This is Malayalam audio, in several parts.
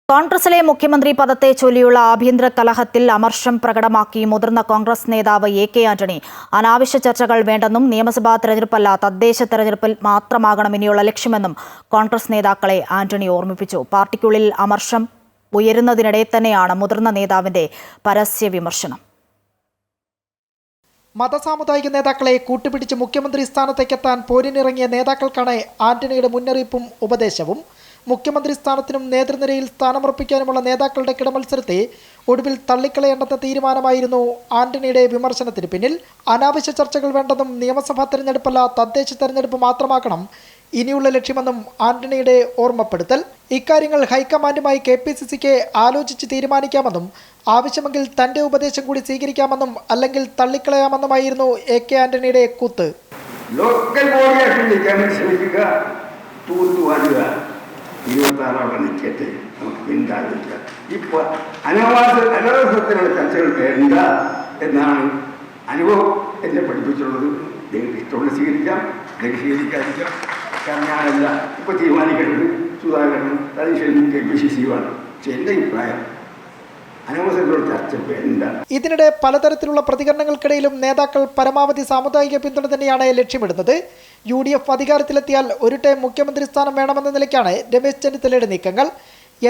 കോൺഗ്രസിലെ മുഖ്യമന്ത്രി പദത്തെ ചൊല്ലിയുള്ള ആഭ്യന്തര കലഹത്തിൽ അമർഷം പ്രകടമാക്കി മുതിർന്ന കോൺഗ്രസ് നേതാവ് എ കെ ആന്റണി അനാവശ്യ ചർച്ചകൾ വേണ്ടെന്നും നിയമസഭാ തെരഞ്ഞെടുപ്പല്ല തദ്ദേശ തെരഞ്ഞെടുപ്പിൽ മാത്രമാകണം ഇനിയുള്ള ലക്ഷ്യമെന്നും കോൺഗ്രസ് നേതാക്കളെ ആന്റണി ഓർമ്മിപ്പിച്ചു. പാർട്ടിക്കുള്ളിൽ അമർഷം ഉയരുന്നതിനിടെ തന്നെയാണ് മുതിർന്ന നേതാവിന്റെ പരസ്യ വിമർശനം. മതസാമുദായിക നേതാക്കളെ കൂട്ടുപിടിച്ച് മുഖ്യമന്ത്രി സ്ഥാനത്തേക്കെത്താൻ പോരിനിറങ്ങിയ നേതാക്കൾക്കാണ് ആന്റണിയുടെ മുന്നറിയിപ്പും ഉപദേശവും. മുഖ്യമന്ത്രി സ്ഥാനത്തിനും നേതൃനിരയിൽ സ്ഥാനമുറപ്പിക്കാനുമുള്ള നേതാക്കളുടെ കിടമത്സരത്തെ ഒടുവിൽ തള്ളിക്കളയേണ്ടെന്ന തീരുമാനമായിരുന്നു ആന്റണിയുടെ വിമർശനത്തിന് പിന്നിൽ. അനാവശ്യ ചർച്ചകൾ വേണ്ടെന്നും നിയമസഭാ തെരഞ്ഞെടുപ്പല്ല തദ്ദേശ തെരഞ്ഞെടുപ്പ് മാത്രമാക്കണം ഇനിയുള്ള ലക്ഷ്യമെന്നും ആന്റണിയുടെ ഓർമ്മപ്പെടുത്തൽ. ഇക്കാര്യങ്ങൾ ഹൈക്കമാൻഡുമായി KPCCക്ക് ആലോചിച്ച് തീരുമാനിക്കാമെന്നും ആവശ്യമെങ്കിൽ തന്റെ ഉപദേശം കൂടി സ്വീകരിക്കാമെന്നും അല്ലെങ്കിൽ തള്ളിക്കളയാമെന്നുമായിരുന്നു എ കെ ആന്റണിയുടെ കൂത്ത്. നമുക്ക് പിന്താങ്ങില്ല. ഇപ്പോൾ അനാവശ്യത്തിലുള്ള ചർച്ചകൾ വേണ്ട എന്നാണ് അനുഭവം എന്നെ പഠിപ്പിച്ചുള്ളത്. നിങ്ങൾക്ക് ഇഷ്ടമുള്ള സ്വീകരിക്കാം, നിങ്ങൾക്ക് സ്വീകരിക്കാതിരിക്കാം. കാരണം ഞാനല്ല ഇപ്പോൾ തീരുമാനിക്കേണ്ടത് സുധാകരനും തലശ്ശേരിയും KPCC ആണ്. പക്ഷെ എൻ്റെ അഭിപ്രായം അനാവശ്യത്തിലുള്ള ചർച്ച വേണ്ട. ഇതിനിടെ പലതരത്തിലുള്ള പ്രതികരണങ്ങൾക്കിടയിലും നേതാക്കൾ പരമാവധി സാമുദായിക പിന്തുണ തന്നെയാണ് ലക്ഷ്യമിടുന്നത്. UDF അധികാരത്തിലെത്തിയാൽ ഒരു ടൈം മുഖ്യമന്ത്രി സ്ഥാനം വേണമെന്ന നിലയ്ക്കാണ് രമേശ് ചെന്നിത്തലയുടെ നീക്കങ്ങൾ.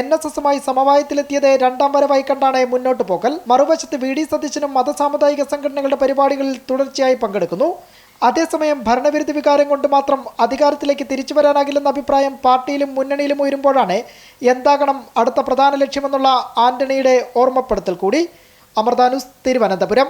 NSSുമായി സമവായത്തിലെത്തിയത് രണ്ടാം വരവായി കണ്ടാണ് മുന്നോട്ട് പോകൽ. മറുവശത്ത് VD സതീശനും മതസാമുദായിക സംഘടനകളുടെ പരിപാടികളിൽ തുടർച്ചയായി പങ്കെടുക്കുന്നു. അതേസമയം ഭരണവിരുദ്ധ വികാരം കൊണ്ട് മാത്രം അധികാരത്തിലേക്ക് തിരിച്ചു വരാനാകില്ലെന്ന അഭിപ്രായം പാർട്ടിയിലും മുന്നണിയിലും ഉയരുമ്പോഴാണ് എന്താകണം അടുത്ത പ്രധാന ലക്ഷ്യമെന്നുള്ള ആന്റണിയുടെ ഓർമ്മപ്പെടുത്തൽ കൂടി. അമൃത ന്യൂസ്, തിരുവനന്തപുരം.